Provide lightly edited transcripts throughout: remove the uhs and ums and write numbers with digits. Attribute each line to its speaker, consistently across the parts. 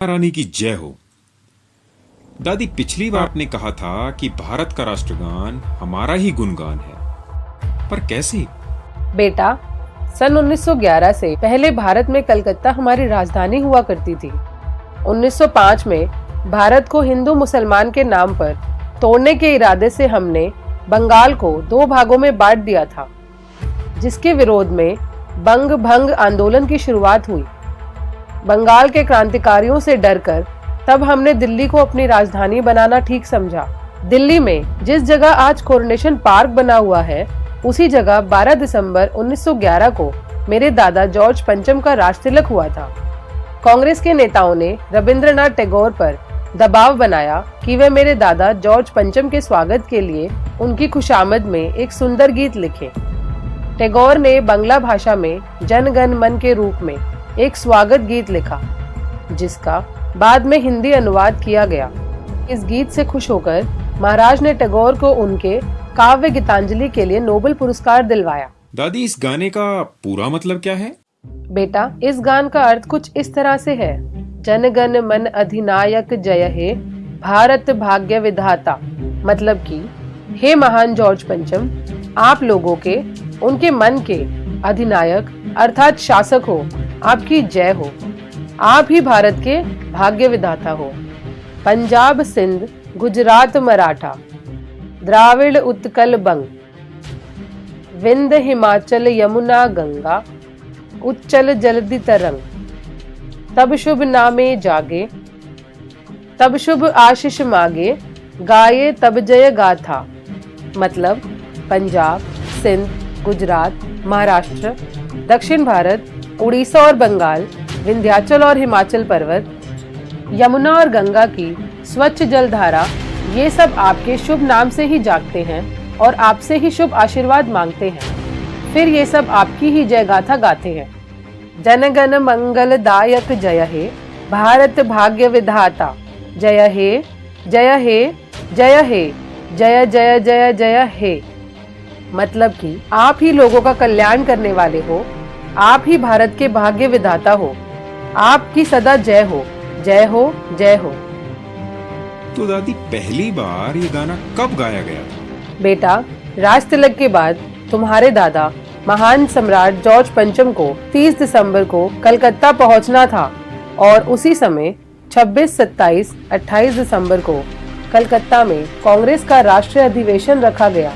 Speaker 1: रानी की जय हो। दादी, पिछली बार आपने कहा था कि भारत का राष्ट्रगान हमारा ही गुणगान है, पर कैसे?
Speaker 2: बेटा, सन 1911 से पहले भारत में कलकत्ता हमारी राजधानी हुआ करती थी। 1905 में भारत को हिंदू मुसलमान के नाम पर तोड़ने के इरादे से हमने बंगाल को दो भागों में बांट दिया था, जिसके विरोध में बंग भंग आंदोलन की शुरुआत हुई। बंगाल के क्रांतिकारियों से डरकर तब हमने दिल्ली को अपनी राजधानी बनाना ठीक समझा। दिल्ली में जिस जगह आज कोरोनेशन पार्क बना हुआ है, उसी जगह 12 दिसंबर 1911 को मेरे दादा जॉर्ज पंचम का राजतिलक हुआ था। कांग्रेस के नेताओं ने रविंद्रनाथ टैगोर पर दबाव बनाया कि वे मेरे दादा जॉर्ज पंचम के स्वागत के लिए उनकी खुशामद में एक सुंदर गीत लिखें। टैगोर ने बांग्ला भाषा में जन गण मन के रूप में एक स्वागत गीत लिखा, जिसका बाद में हिंदी अनुवाद किया गया। इस गीत से खुश होकर महाराज ने टैगोर को उनके काव्य गीतांजलि के लिए नोबेल पुरस्कार दिलवाया।
Speaker 1: दादी, इस गाने का पूरा मतलब क्या है?
Speaker 2: बेटा, इस गान का अर्थ कुछ इस तरह से है। जन गण मन अधिनायक जय हे, भारत भाग्य विधाता। मतलब कि हे महान जॉर्ज पंचम, आप लोगों के उनके मन के अधिनायक अर्थात शासक हो, आपकी जय हो। आप ही भारत के भाग्य विधाता हो। पंजाब सिंध गुजरात मराठा, द्राविड़ उत्कल बंग, विंध्य हिमाचल यमुना गंगा, उच्चल जलधि तरंग। तब शुभ नामे जागे, तब शुभ आशीष मागे, गाये तब जय गाथा। मतलब पंजाब, सिंध, गुजरात, महाराष्ट्र, दक्षिण भारत, उड़ीसा और बंगाल, विंध्याचल और हिमाचल पर्वत, यमुना और गंगा की स्वच्छ जलधारा, ये सब आपके शुभ नाम से ही जागते हैं और आपसे ही शुभ आशीर्वाद मांगते हैं। फिर ये सब आपकी ही जय गाथा गाते हैं। जनगण मंगलदायक जय हे, भारत भाग्य विधाता। जय हे, जय हे, जय हे, जय जय जय जय हे। मतलब कि आप ही लोगों का कल्याण करने वाले हो, आप ही भारत के भाग्य विधाता हो, आपकी सदा जय हो, जय हो, जय हो।
Speaker 1: तो दादी, पहली बार ये गाना कब गाया गया था?
Speaker 2: बेटा, राजतिलक के बाद तुम्हारे दादा महान सम्राट जॉर्ज पंचम को 30 दिसंबर को कलकत्ता पहुंचना था और उसी समय 26, 27, 28 दिसंबर को कलकत्ता में कांग्रेस का राष्ट्रीय अधिवेशन रखा गया,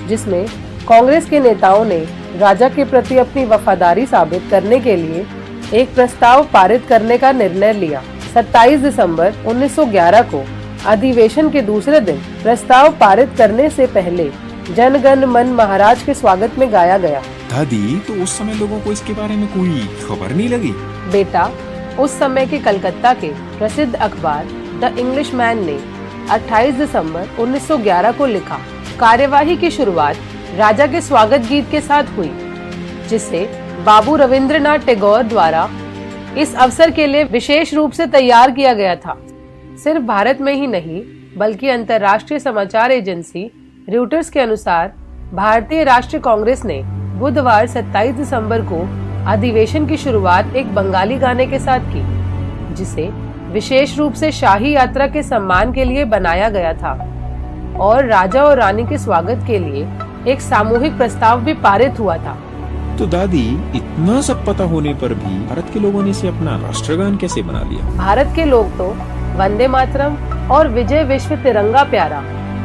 Speaker 2: जिसमें कांग्रेस के नेताओं ने राजा के प्रति अपनी वफादारी साबित करने के लिए एक प्रस्ताव पारित करने का निर्णय लिया। 27 दिसंबर 1911 को अधिवेशन के दूसरे दिन प्रस्ताव पारित करने से पहले जन गण मन महाराज के स्वागत में गाया गया।
Speaker 1: दादी, तो उस समय लोगों को इसके बारे में कोई खबर नहीं लगी?
Speaker 2: बेटा, उस समय के कलकत्ता के प्रसिद्ध अखबार द इंग्लिश मैन ने 28 दिसंबर 1911 को लिखा। कार्यवाही की शुरुआत राजा के स्वागत गीत के साथ हुई, जिसे बाबू रविंद्रनाथ टैगोर द्वारा इस अवसर के लिए विशेष रूप से तैयार किया गया था। सिर्फ भारत में ही नहीं, बल्कि अंतर्राष्ट्रीय समाचार एजेंसी रॉयटर्स के अनुसार भारतीय राष्ट्रीय कांग्रेस ने बुधवार 27 दिसंबर को अधिवेशन की शुरुआत एक बंगाली गाने के साथ की, जिसे विशेष रूप से शाही यात्रा के सम्मान के लिए बनाया गया था और राजा और रानी के स्वागत के लिए एक सामूहिक प्रस्ताव भी पारित हुआ था।
Speaker 1: तो दादी, इतना सब पता होने पर भी भारत के लोगों ने इसे अपना राष्ट्रगान कैसे बना लिया?
Speaker 2: भारत के लोग तो वंदे मातरम और विजय विश्व तिरंगा प्यारा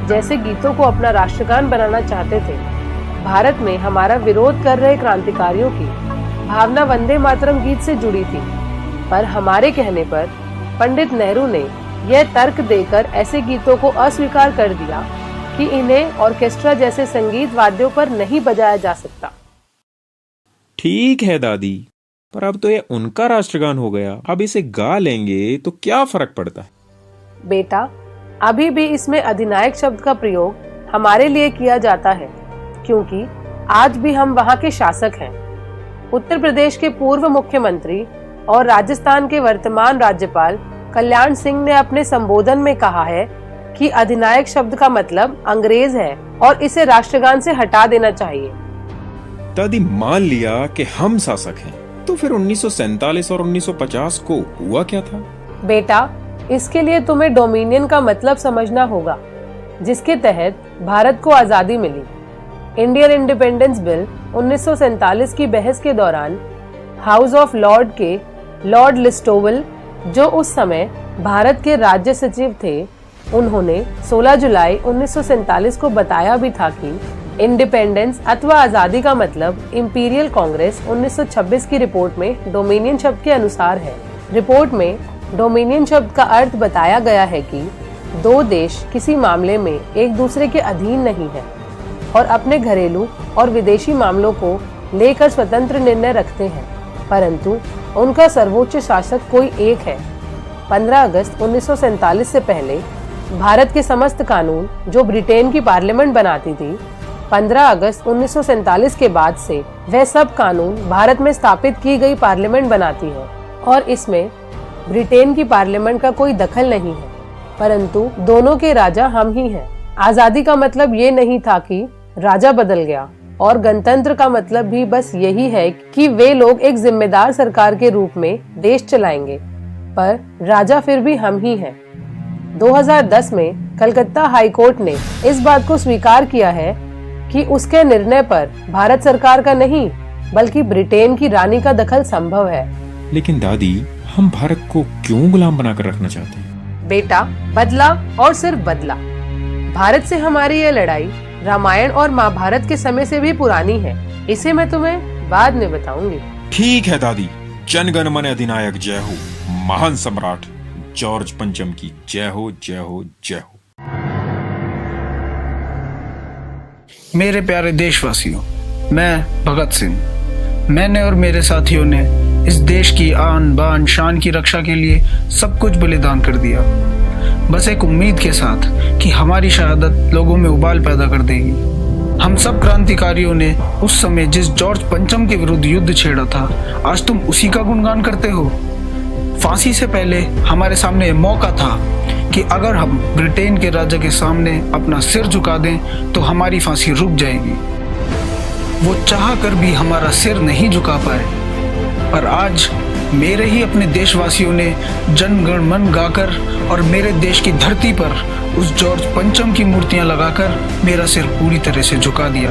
Speaker 2: जैसे गीतों को अपना राष्ट्रगान बनाना चाहते थे। भारत में हमारा विरोध कर रहे क्रांतिकारियों की भावना वंदे मातरम गीत से जुड़ी थी, पर हमारे कहने पर पंडित नेहरू ने यह तर्क देकर ऐसे गीतों को अस्वीकार कर दिया कि इन्हें ऑर्केस्ट्रा जैसे संगीत वाद्यों पर नहीं बजाया जा सकता।
Speaker 1: ठीक है दादी, पर अब तो ये उनका राष्ट्रगान हो गया, अब इसे गा लेंगे तो क्या फर्क पड़ता है?
Speaker 2: बेटा, अभी भी इसमें अधिनायक शब्द का प्रयोग हमारे लिए किया जाता है, क्योंकि आज भी हम वहाँ के शासक हैं। उत्तर प्रदेश के पूर्व मुख्यमंत्री और राजस्थान के वर्तमान राज्यपाल कल्याण सिंह ने अपने संबोधन में कहा है कि अधिनायक शब्द का मतलब अंग्रेज है और इसे राष्ट्रगान से हटा देना चाहिए।
Speaker 1: दादी, मान लिया कि हम शासक हैं, तो फिर 1947 और 1950 को हुआ क्या था?
Speaker 2: बेटा, इसके लिए तुम्हें डोमिनियन का मतलब समझना होगा, जिसके तहत भारत को आजादी मिली। इंडियन इंडिपेंडेंस बिल 1947 की बहस के दौरान हाउस ऑफ लॉर्ड के लॉर्ड लिस्टोवल, जो उस समय भारत के राज्य सचिव थे, उन्होंने 16 जुलाई 1947 को बताया भी था कि इंडिपेंडेंस अथवा आजादी का मतलब इंपीरियल कांग्रेस 1926 की रिपोर्ट में डोमिनियन शब्द के अनुसार है। रिपोर्ट में डोमिनियन शब्द का अर्थ बताया गया है कि दो देश किसी मामले में एक दूसरे के अधीन नहीं है और अपने घरेलू और विदेशी मामलों को लेकर स्वतंत्र निर्णय रखते हैं, परंतु उनका सर्वोच्च शासक कोई एक है। 15 अगस्त 1947 से पहले भारत के समस्त कानून जो ब्रिटेन की पार्लियामेंट बनाती थी, 15 अगस्त 1947 के बाद से वह सब कानून भारत में स्थापित की गई पार्लियामेंट बनाती है और इसमें ब्रिटेन की पार्लियामेंट का कोई दखल नहीं है, परंतु दोनों के राजा हम ही हैं। आजादी का मतलब ये नहीं था कि राजा बदल गया, और गणतंत्र का मतलब भी बस यही है कि वे लोग एक जिम्मेदार सरकार के रूप में देश चलाएंगे, पर राजा फिर भी हम ही हैं। 2010 में कलकत्ता हाई कोर्ट ने इस बात को स्वीकार किया है कि उसके निर्णय पर भारत सरकार का नहीं बल्कि ब्रिटेन की रानी का दखल संभव है।
Speaker 1: लेकिन दादी, हम भारत को क्यों गुलाम बनाकर रखना चाहते हैं?
Speaker 2: बेटा, बदला और सिर्फ बदला। भारत से हमारी ये लड़ाई रामायण और महाभारत के समय से भी पुरानी है। इसे मैं तुम्हें बाद में बताऊंगी।
Speaker 1: ठीक है दादी। जन गण मन अधिनायक जय हो। महान सम्राट जॉर्ज पंचम की जय हो, जय हो, जय हो।
Speaker 3: मेरे प्यारे देशवासियों, मैं भगत सिंह, मैंने और मेरे साथियों ने इस देश की आन बान शान की रक्षा के लिए सब कुछ बलिदान कर दिया, बस एक उम्मीद के साथ कि हमारी शहादत लोगों में उबाल पैदा कर देगी। हम सब क्रांतिकारियों ने उस समय जिस जॉर्ज पंचम के विरुद्ध युद्ध छेड़ा था, आज तुम उसी का गुणगान करते हो। फांसी से पहले हमारे सामने मौका था कि अगर हम ब्रिटेन के राजा के सामने अपना सिर झुका दें तो हमारी फांसी रुक जाएगी। वो चाह कर भी हमारा सिर नहीं झुका पाए, पर आज मेरे ही अपने देशवासियों ने जन गण मन गाकर और मेरे देश की धरती पर उस जॉर्ज पंचम की मूर्तियां लगाकर मेरा सिर पूरी तरह से झुका दिया।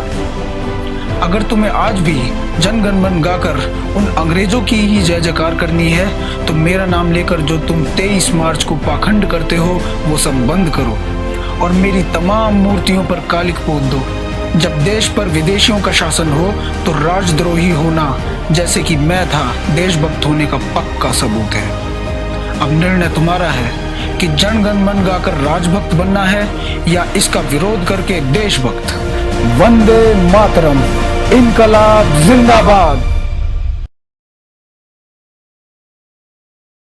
Speaker 3: अगर तुम्हें आज भी जन गण मन गाकर उन अंग्रेजों की ही जय जयकार करनी है तो मेरा नाम लेकर जो तुम 23 मार्च को पाखंड करते हो वो सब बंद करो और मेरी तमाम मूर्तियों पर कालिक पोत दो। जब देश पर विदेशियों का शासन हो तो राजद्रोही होना जैसे कि मैं था देशभक्त होने का पक्का सबूत है। अब निर्णय तुम्हारा है कि जन गण मन गाकर राजभक्त बनना है या इसका विरोध करके देशभक्त।
Speaker 4: वंदे मातरम, इनकलाब जिंदाबाद।